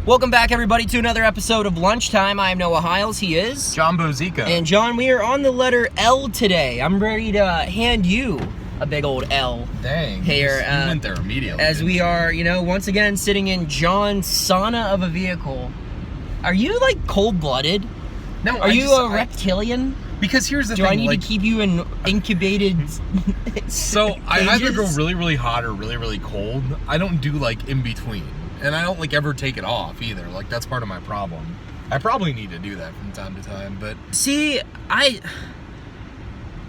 Welcome back, everybody, to another episode of Lunchtime. I am Noah Hiles. He is John Bozica. And John, we are on the letter L today. I'm ready to hand you a big old L. Dang. Here, you went there immediately. As we are, once again sitting in John's sauna of a vehicle. Are you like cold-blooded? No. Are you a reptilian? Because here's the thing. Do I need to keep you in incubated? So I either go really, really hot or really, really cold. I don't do like in between. And I don't ever take it off either. Like, that's part of my problem. I probably need to do that from time to time, but... See,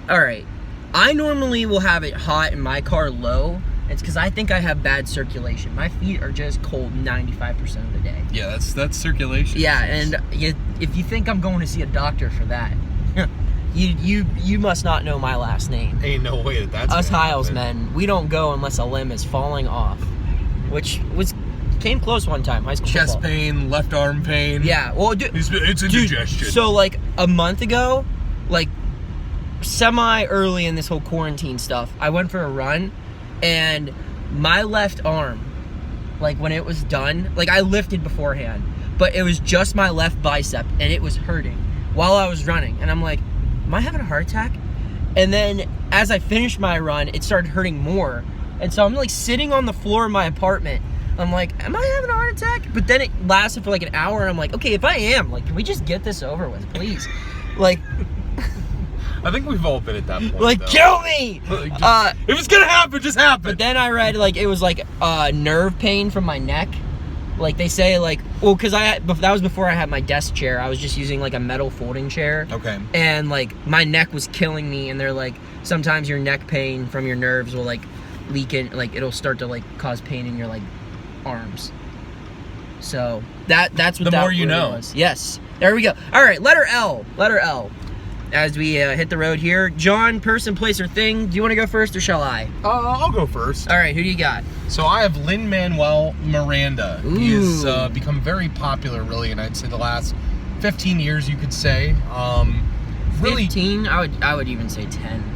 Alright. I normally will have it hot and my car low. It's because I think I have bad circulation. My feet are just cold 95% of the day. Yeah, that's circulation. Yeah, and if you think I'm going to see a doctor for that, you must not know my last name. Ain't no way that's Us Hiles men, we don't go unless a limb is falling off. Which came close one time, high school chest football. pain, left arm pain. Yeah, well, it's indigestion. So, like, a month ago, like, semi-early in this whole quarantine stuff, I went for a run, and my left arm, like, when it was done, like, I lifted beforehand, but it was just my left bicep, and it was hurting while I was running. And I'm like, am I having a heart attack? And then, as I finished my run, it started hurting more. And so I'm, like, sitting on the floor of my apartment. I'm like, am I having a heart attack? But then it lasted for like an hour, and I'm like, okay, if I am, like, can we just get this over with, please? Like, I think we've all been at that point. like, though. kill me! If it's gonna happen, just happen. But then I read, like, it was like nerve pain from my neck. Like, they say, like, well, because that was before I had my desk chair. I was just using, like, a metal folding chair. Okay. And, like, my neck was killing me, and they're like, sometimes your neck pain from your nerves will, like, leak in, like, it'll start to, like, cause pain in your, like, arms. So that's what the that more you know was. Yes, there we go. All right, letter L as we hit the road here. John, person, place, or thing. Do you want to go first, or shall I? I'll go first. All right, who do you got? So I have Lin-Manuel Miranda. Ooh. He has become very popular, really, and I'd say the last 15 years, you could say. Really, 15? I would even say 10.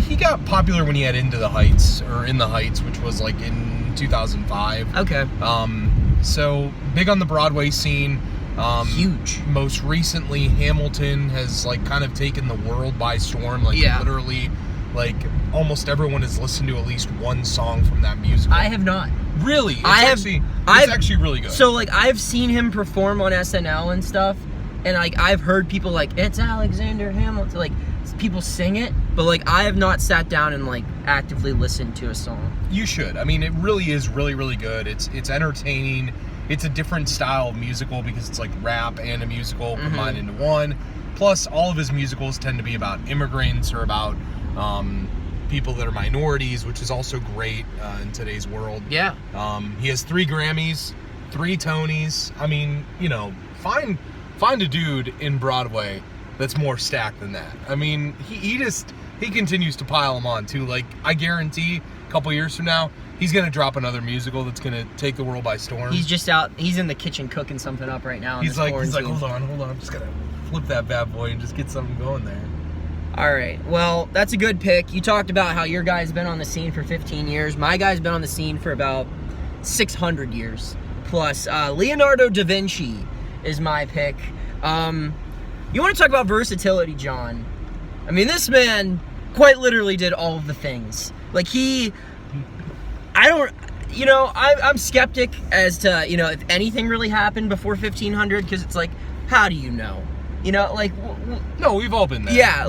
He got popular when he had In the Heights, which was like in 2005. Okay. So big on the Broadway scene. Huge. Most recently, Hamilton has like kind of taken the world by storm. Like, yeah. Literally, like almost everyone has listened to at least one song from that musical. I have not. Really? It's actually really good. So, like, I've seen him perform on SNL and stuff, and like I've heard people like, it's Alexander Hamilton, like people sing it, but like I have not sat down and like actively listened to a song. You should. I mean, it really is really, really good. It's entertaining. It's a different style of musical because it's like rap and a musical combined into one. Plus, all of his musicals tend to be about immigrants or about people that are minorities, which is also great in today's world. Yeah. He has 3 Grammys, 3 Tonys. I mean, find a dude in Broadway that's more stacked than that. I mean, he continues to pile them on too. Like, I guarantee a couple years from now, he's gonna drop another musical that's gonna take the world by storm. He's in the kitchen cooking something up right now. He's like, hold on, I'm just gonna flip that bad boy and just get something going there. All right, well, that's a good pick. You talked about how your guy's been on the scene for 15 years. My guy's been on the scene for about 600 years. Plus, Leonardo da Vinci is my pick. You want to talk about versatility, John? I mean, this man quite literally did all of the things. Like, I'm skeptic as to, if anything really happened before 1500, because it's like, how do you know? No, we've all been there. Yeah,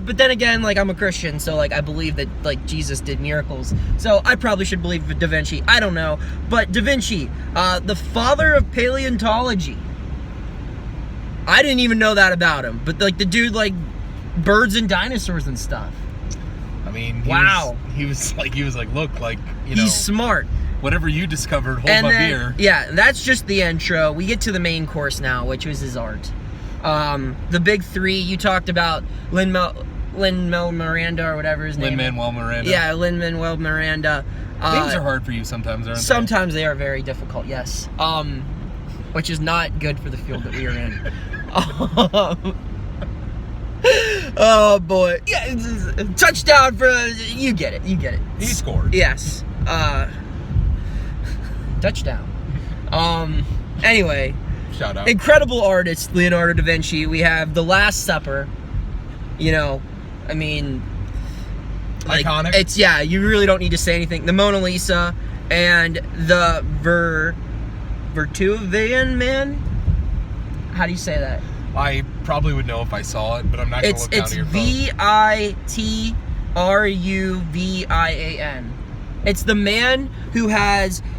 but then again, like, I'm a Christian, so, like, I believe that, like, Jesus did miracles. So I probably should believe Da Vinci. I don't know. But Da Vinci, the father of paleontology. I didn't even know that about him. But, like, the dude, like, birds and dinosaurs and stuff. I mean, he was like, look, like, he's smart. Whatever you discovered, hold my beer. Yeah, that's just the intro. We get to the main course now, which was his art. The big 3, you talked about Lin-Manuel Miranda or whatever his name is. Lin-Manuel Miranda. Yeah, Lin-Manuel Miranda. Names are hard for you sometimes, aren't they? Sometimes they are very difficult, yes. Which is not good for the field that we are in. Oh boy. Yeah, touchdown for you get it. He scored. Yes. Touchdown. Anyway, Shout out. incredible artist, Leonardo da Vinci. We have The Last Supper. You know, I mean, like, Iconic. It's, yeah, you really don't need to say anything. The Mona Lisa and the Vitruvian Man. How do you say that? I probably would know if I saw it, but I'm not going to look down It's at your phone. Vitruvian. It's the man who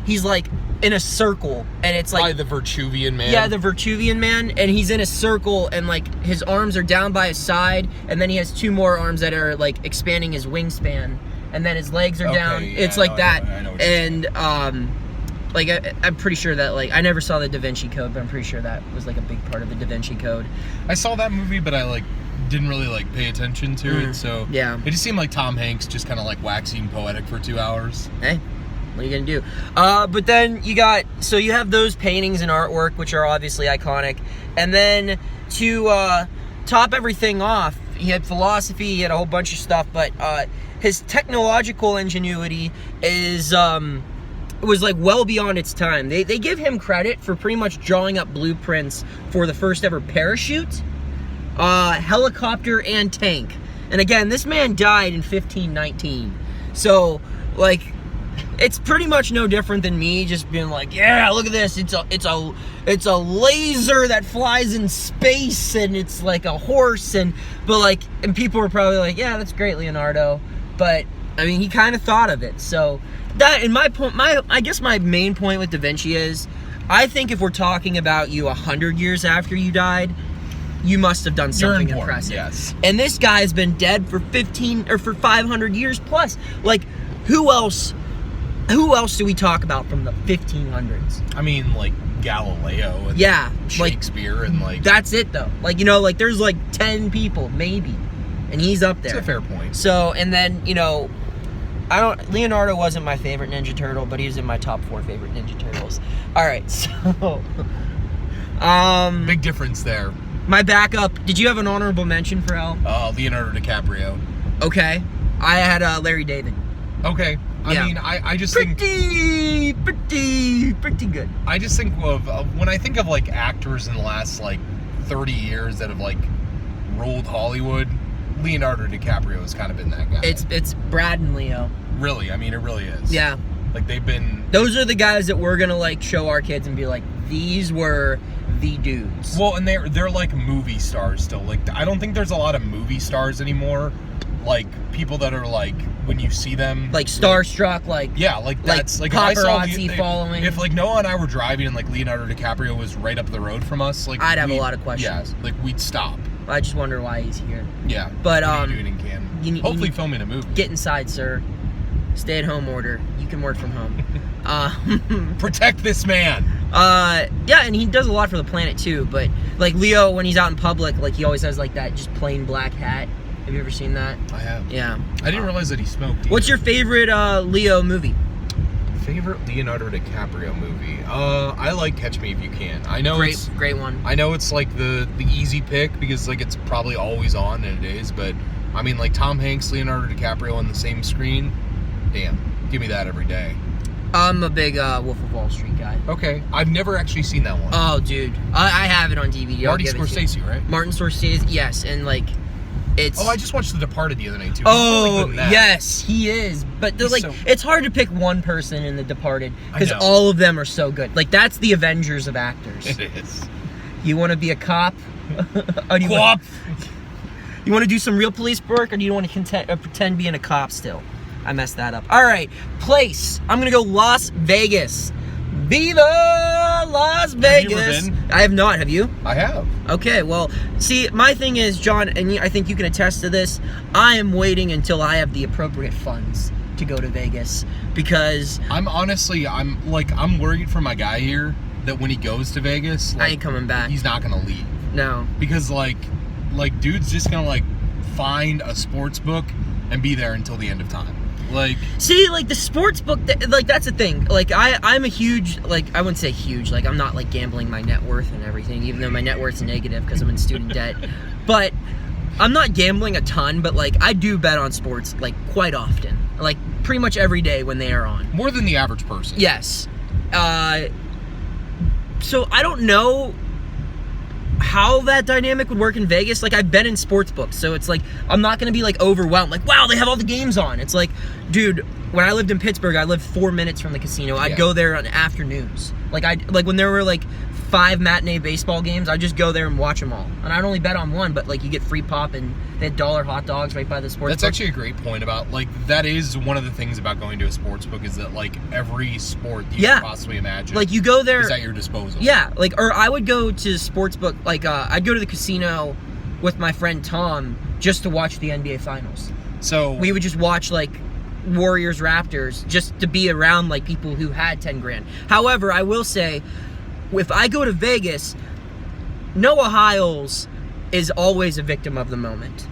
he's like in a circle, and it's like, By the Vitruvian Man. yeah, the Vitruvian Man, and he's in a circle, and like his arms are down by his side, and then he has two more arms that are like expanding his wingspan, and then his legs are Okay, down. yeah, It's like I that, know what you're saying. and like I'm pretty sure that, like, I never saw the Da Vinci Code, but I'm pretty sure that was like a big part of the Da Vinci Code. I saw that movie, but I like didn't really like pay attention to it, so Yeah. it just seemed like Tom Hanks just kind of like waxing poetic for 2 hours. Hey, what are you gonna do? But then you have those paintings and artwork, which are obviously iconic, and then to top everything off, he had philosophy, he had a whole bunch of stuff, but his technological ingenuity was like well beyond its time. They give him credit for pretty much drawing up blueprints for the first ever parachute, helicopter, and tank. And again, this man died in 1519. So, like, it's pretty much no different than me just being like, yeah, look at this. It's a laser that flies in space, and it's like a horse, and people were probably like, yeah, that's great, Leonardo. But I mean, he kind of thought of it. So that, in I guess my main point with Da Vinci is, I think if we're talking about you 100 years after you died, you must have done something You're important, impressive. yes. And this guy's been dead for 500 years plus. Like, who else do we talk about from the 1500s? I mean, like Galileo and Yeah, like, Shakespeare and like that's it though. Like, you know, like there's like 10 people maybe, and he's up there. It's a fair point. So, and then, you know, Leonardo wasn't my favorite Ninja Turtle, but he was in my top 4 favorite Ninja Turtles. All right, so Big difference there. my backup. Did you have an honorable mention for Al? Leonardo DiCaprio. Okay, I had Larry David. Okay. Yeah. I mean, I just think Pretty good. I just think of when I think of like actors in the last like 30 years that have like ruled Hollywood, Leonardo DiCaprio has kind of been that guy. It's Brad and Leo. Really, I mean, it really is. Yeah. Like they've been. Those are the guys that we're gonna like show our kids and be like, these were the dudes. Well, and they're like movie stars still. Like I don't think there's a lot of movie stars anymore. Like people that are like when you see them Like starstruck, like yeah, like that's like if I saw paparazzi following. If like Noah and I were driving and like Leonardo DiCaprio was right up the road from us, like I'd have a lot of questions. Yeah, like we'd stop. I just wonder why he's here. Yeah. But, what are you doing in Canton? Hopefully you- filming a movie. Get inside, sir. Stay at home order. You can work from home. Protect this man. Yeah, and he does a lot for the planet too. But like Leo, when he's out in public, like he always has like that just plain black hat. Have you ever seen that? I have. Yeah. I didn't realize that he smoked. What's either. your favorite Leo movie? favorite Leonardo DiCaprio movie? I like Catch Me If You Can. I know Great one. I know it's like the easy pick because like it's probably always on nowadays, but I mean like Tom Hanks, Leonardo DiCaprio on the same screen. Damn, give me that every day. I'm a big Wolf of Wall Street guy. Okay, I've never actually seen that one. Oh, dude, I have it on DVD. I'll Marty give it to you. Scorsese, right? Martin Scorsese, yes, and like, it's. Oh, I just watched The Departed the other night too. He's really good Oh, in that. yes, he is. But He's like, so- it's hard to pick one person in The Departed I because know. all of them are so good. Like, that's the Avengers of actors. It is. You want to be a cop? Or do you Quap. You want to do some real police work, or do you want to pretend being a cop still? I messed that up. All right, place. I'm gonna go Las Vegas. Viva Las Vegas! you ever been? I have not. Have you? I have. Okay. Well, see, my thing is, John, and I think you can attest to this. I am waiting until I have the appropriate funds to go to Vegas because I'm worried for my guy here that when he goes to Vegas, I ain't coming back. he's not gonna leave No. because like dude's just gonna like find a sports book and be there until the end of time. Like, See, like the sports book, like that's the thing. Like I'm a huge, like I wouldn't say huge, like I'm not like gambling my net worth and everything, even though my net worth's negative because I'm in student debt. But I'm not gambling a ton, but like I do bet on sports like quite often, like pretty much every day when they are on. more than the average person. Yes. So I don't know how that dynamic would work in Vegas. Like, I've been in sports books, so it's like I'm not gonna be like overwhelmed. Like, wow, they have all the games on. It's like, dude, when I lived in Pittsburgh, I lived 4 minutes from the casino. I'd go there on afternoons. Like when there were like 5 matinee baseball games, I'd just go there and watch them all. And I'd only bet on one, but like you get free pop and they had $1 hot dogs right by the sports That's book. actually a great point about, like, that is one of the things about going to a sports book is that, like, every sport you can possibly imagine like you go there is at your disposal. Yeah, like, or I would go to sports book, like I'd go to the casino with my friend Tom just to watch the NBA Finals. So We would just watch like Warriors Raptors just to be around like people who had 10 grand. However, I will say, if I go to Vegas, Noah Hiles is always a victim of the moment,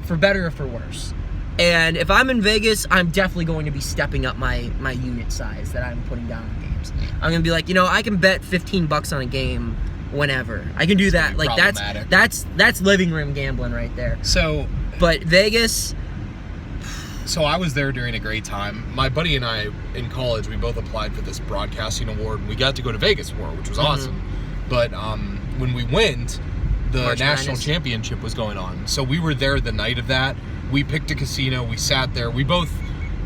for better or for worse. And if I'm in Vegas, I'm definitely going to be stepping up my unit size that I'm putting down on games. I'm gonna be like, I can bet $15 on a game whenever. I can do that. Like that's living room gambling right there. So, but Vegas. So I was there during a great time. My buddy and I, in college, we both applied for this broadcasting award, and we got to go to Vegas for it, which was awesome. But when we went, the March national Madness. championship was going on. So we were there the night of that. We picked a casino. We sat there.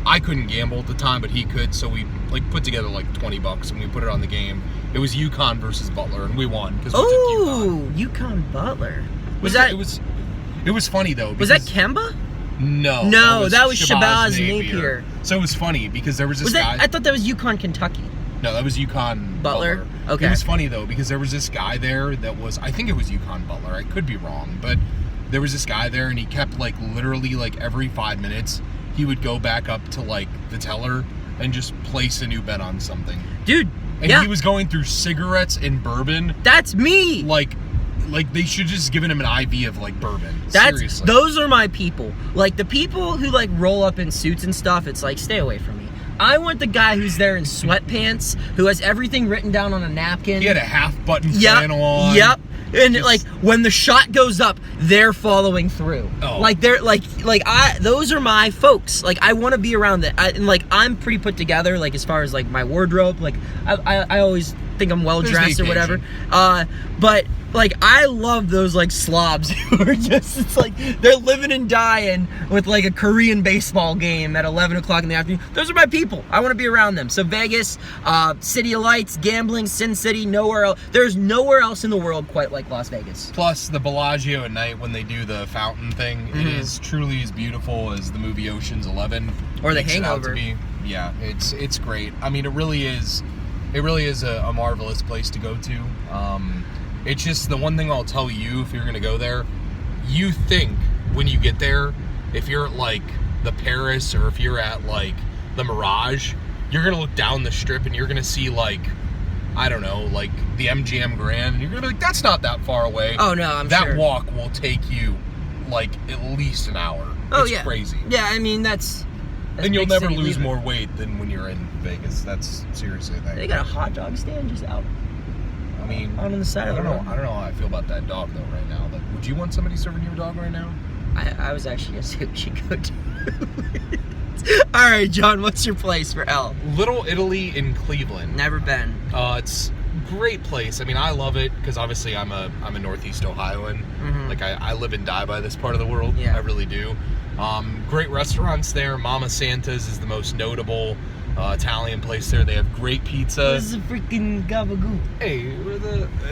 I couldn't gamble at the time, but he could. So we put together like $20 and we put it on the game. It was UConn versus Butler, and we won because we took UConn. UConn Butler. It was funny though. Was that Kemba? No. That was Shabazz Napier. So it was funny because there was this guy. I thought that was UConn Kentucky. No, that was UConn Butler. Okay. It was funny though because there was this guy there that was, I think it was UConn Butler. I could be wrong, but there was this guy there and he kept like literally like every 5 minutes he would go back up to like the teller and just place a new bet on something. Dude. And he was going through cigarettes and bourbon. That's me. Like they should just given him an IV of like bourbon. Seriously. Those are my people. Like the people who like roll up in suits and stuff, it's like, stay away from me. I want the guy who's there in sweatpants, who has everything written down on a napkin. He had a half-button flannel on. Yep. And like when the shot goes up, they're following through. Oh. Like they're those are my folks. Like I want to be around that. And like I'm pretty put together. Like as far as like my wardrobe, like I always think I'm well dressed or whatever. But like I love those like slobs who are just, it's like they're living and dying with like a Korean baseball game at 11 o'clock in the afternoon. Those are my people. I want to be around them. So Vegas, City of Lights, gambling, Sin City, nowhere else. There's nowhere else in the world quite like Las Vegas. Plus the Bellagio at night when they do the fountain thing, it is truly as beautiful as the movie Ocean's 11 or The makes it out to Hangover. be. Yeah, it's great. I mean, it really is a marvelous place to go to. It's just the one thing I'll tell you if you're going to go there, you think when you get there, if you're at like the Paris or if you're at like the Mirage, you're going to look down the strip and you're going to see like, I don't know, like the MGM Grand, and you're going to be like, that's not that far away. Oh no, I'm sure. That walk will take you like at least an hour. Oh it's yeah. crazy. Yeah, I mean that's And you'll big never city lose leaving. more weight than when you're in Vegas. That's seriously a thing. They got a hot dog stand just out. I mean, on the side I of the don't know. road. I don't know how I feel about that dog though right now. Like, would you want somebody serving you a dog right now? I was actually gonna say we should go to. All right, John, what's your place for L? Little Italy in Cleveland. Never been. It's a great place. I mean, I love it because obviously I'm a Northeast Ohioan. Mhm. Like I live and die by this part of the world. Yeah. I really do. Great restaurants there. Mama Santa's is the most notable Italian place there. They have great pizza. This is a freaking gabagool. Hey,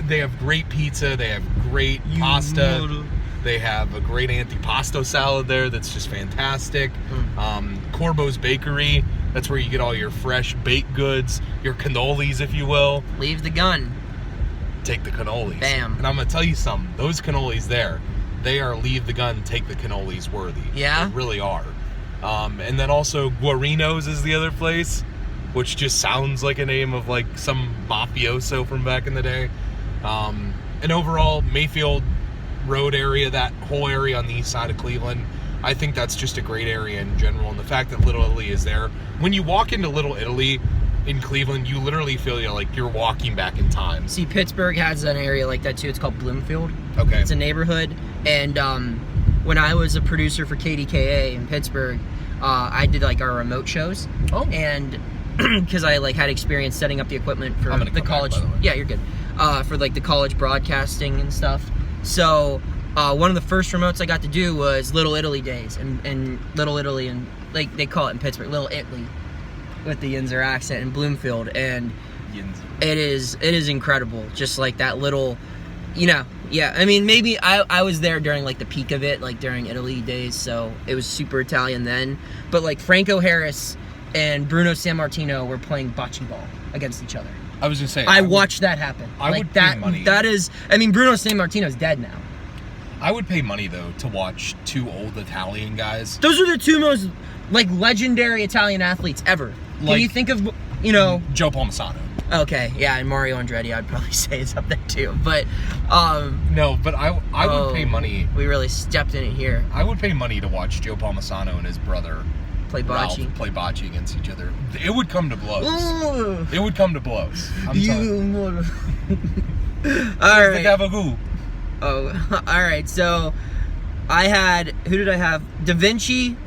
they have great pizza. They have great pasta. They have a great antipasto salad there that's just fantastic. Corbo's Bakery, that's where you get all your fresh baked goods, your cannolis, if you will. Leave the gun. Take the cannolis. Bam. And I'm going to tell you something. Those cannolis there, they are leave the gun, take the cannolis worthy. Yeah? They really are. And then also Guarino's is the other place, which just sounds like a name of like some mafioso from back in the day. And overall, Mayfield Road area, that whole area on the east side of Cleveland, I think that's just a great area in general. And the fact that Little Italy is there, when you walk into Little Italy in Cleveland, you literally feel like you're walking back in time. See, Pittsburgh has an area like that too. It's called Bloomfield. Okay. It's a neighborhood, and when I was a producer for KDKA in Pittsburgh, I did like our remote shows. Oh. And because I like had experience setting up the equipment for I'm gonna the come back, college. by the way. Yeah, you're good. For like the college broadcasting and stuff. So one of the first remotes I got to do was Little Italy days, and Little Italy, and like they call it in Pittsburgh, Little Italy, with the Yinzer accent in Bloomfield, and it is incredible. Just like that little, yeah. I mean, maybe I was there during like the peak of it, like during Italy days, so it was super Italian then. But like Franco Harris and Bruno Sammartino were playing bocce ball against each other. I was gonna say I watched that happen. I like would pay that. money. That is. I mean, Bruno Sammartino's dead now. I would pay money though to watch two old Italian guys. Those are the two most like legendary Italian athletes ever. Can Like- you think of Joe Palmisano. Okay, yeah, and Mario Andretti, I'd probably say is up there too. But No, but I would pay money. We really stepped in it here. I would pay money to watch Joe Palmisano and his brother Play Ralph bocce. play bocce against each other. It would come to blows. Ooh, It would come to blows. I'm you telling you. mother. All They right. have a goo. Oh, all right. So I had, who did I have?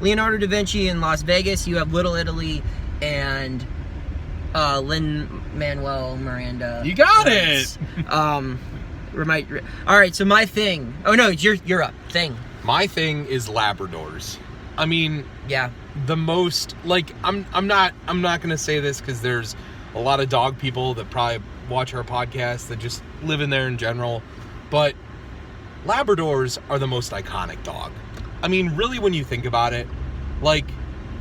Leonardo da Vinci in Las Vegas. You have Little Italy and Lin-Manuel Miranda. You got it. All right. So my thing. Oh no, you're up. Thing. My thing is Labradors. I mean, Yeah. the most like I'm not gonna say this because there's a lot of dog people that probably watch our podcast that just live in there in general, but Labradors are the most iconic dog. I mean, really, when you think about it, like,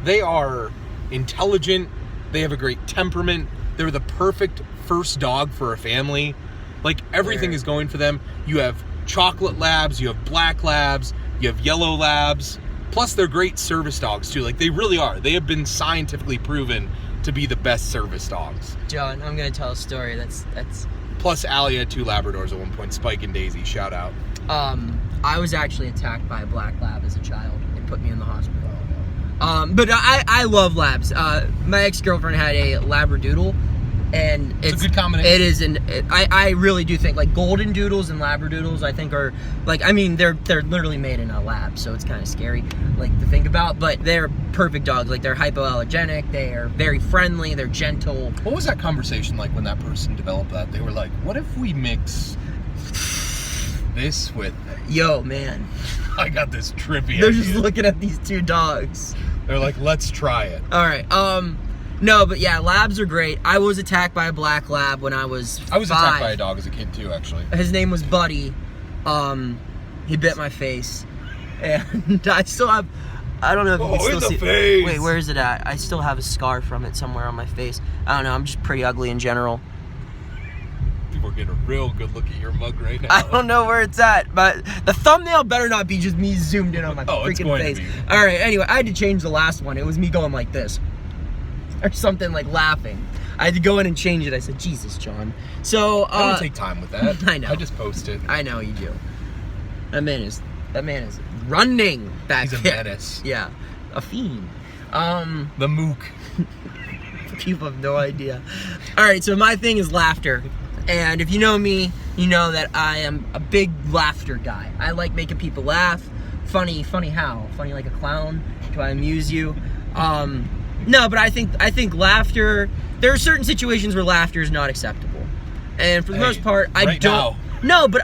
they are intelligent, they have a great temperament, they're the perfect first dog for a family. Like, everything is going for them. You have chocolate labs, you have black labs, you have yellow labs, plus they're great service dogs too. Like, they really are. They have been scientifically proven to be the best service dogs. John, I'm gonna tell a story. That's. Plus, Allie had 2 Labradors at one point, Spike and Daisy, shout out. I was actually attacked by a black lab as a child. They put me in the hospital. But I love labs. My ex-girlfriend had a Labradoodle, and It's a good combination. It is, I really do think like golden doodles and Labradoodles I think are like, I mean they're literally made in a lab, so it's kind of scary like to think about. But they're perfect dogs. Like, they're hypoallergenic. They are very friendly. They're gentle. What was that conversation like when that person developed that? They were like, what if we mix this with... Yo, man, I got this trippy they're idea. just looking at these 2 dogs. They're like, let's try it. All right. No, but yeah, labs are great. I was attacked by a black lab when I was 5. I was attacked by a dog as a kid too, actually. His name was Buddy. He bit my face, and I still have. I don't know if you can still in the see. face. Wait, where is it at? I still have a scar from it somewhere on my face. I don't know. I'm just pretty ugly in general. People are getting a real good look at your mug right now. I don't know where it's at, but the thumbnail better not be just me zoomed in on my Oh, it's freaking going to face. be. All right. Anyway, I had to change the last one. It was me going like this, or something, like laughing. I had to go in and change it. I said, "Jesus, John." So I don't take time with that. I know. I just post it. I know you do. That man is running back He's a there. menace. Yeah, a fiend. The mook. People have no idea. All right, so my thing is laughter, and if you know me, you know that I am a big laughter guy. I like making people laugh. Funny how? Funny like a clown? Do I amuse you? No, but I think laughter. There are certain situations where laughter is not acceptable, and for the most part, I right don't. now. No, but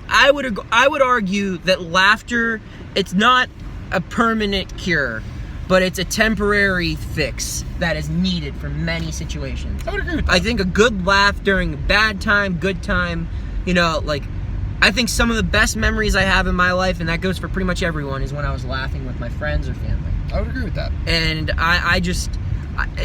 I would argue that laughter, it's not a permanent cure, but it's a temporary fix that is needed for many situations. I would agree with that. I think a good laugh during a bad time, good time, like, I think some of the best memories I have in my life, and that goes for pretty much everyone, is when I was laughing with my friends or family. I would agree with that. And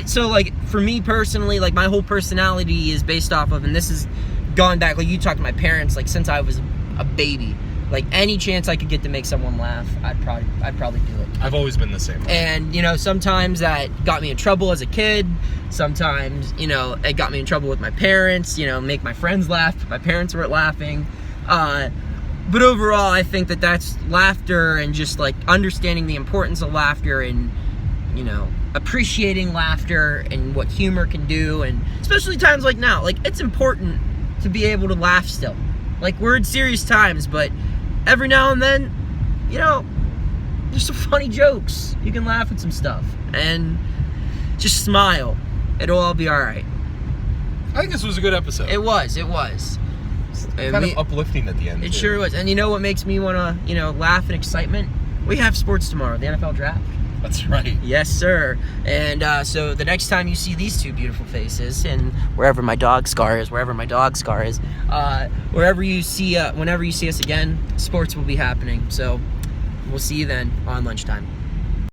so like, for me personally, like, my whole personality is based off of, and this is gone back, like, you talked to my parents, like, since I was a baby. Like, any chance I could get to make someone laugh, I'd probably do it. I've always been the same way. And, sometimes that got me in trouble as a kid. Sometimes, it got me in trouble with my parents, make my friends laugh, but my parents weren't laughing. But overall, I think that's laughter, and just, like, understanding the importance of laughter, and, appreciating laughter and what humor can do, and especially times like now. Like, it's important to be able to laugh still. Like, we're in serious times, but every now and then, there's some funny jokes. You can laugh at some stuff and just smile. It'll all be all right. I think this was a good episode. It was. Kind of uplifting at the end. It too. sure was. And you know what makes me want to, laugh and excitement? We have sports tomorrow, the NFL draft. That's right. Yes, sir. And so the next time you see these two beautiful faces, and wherever my dog Scar is, whenever you see us again, sports will be happening. So we'll see you then on lunchtime.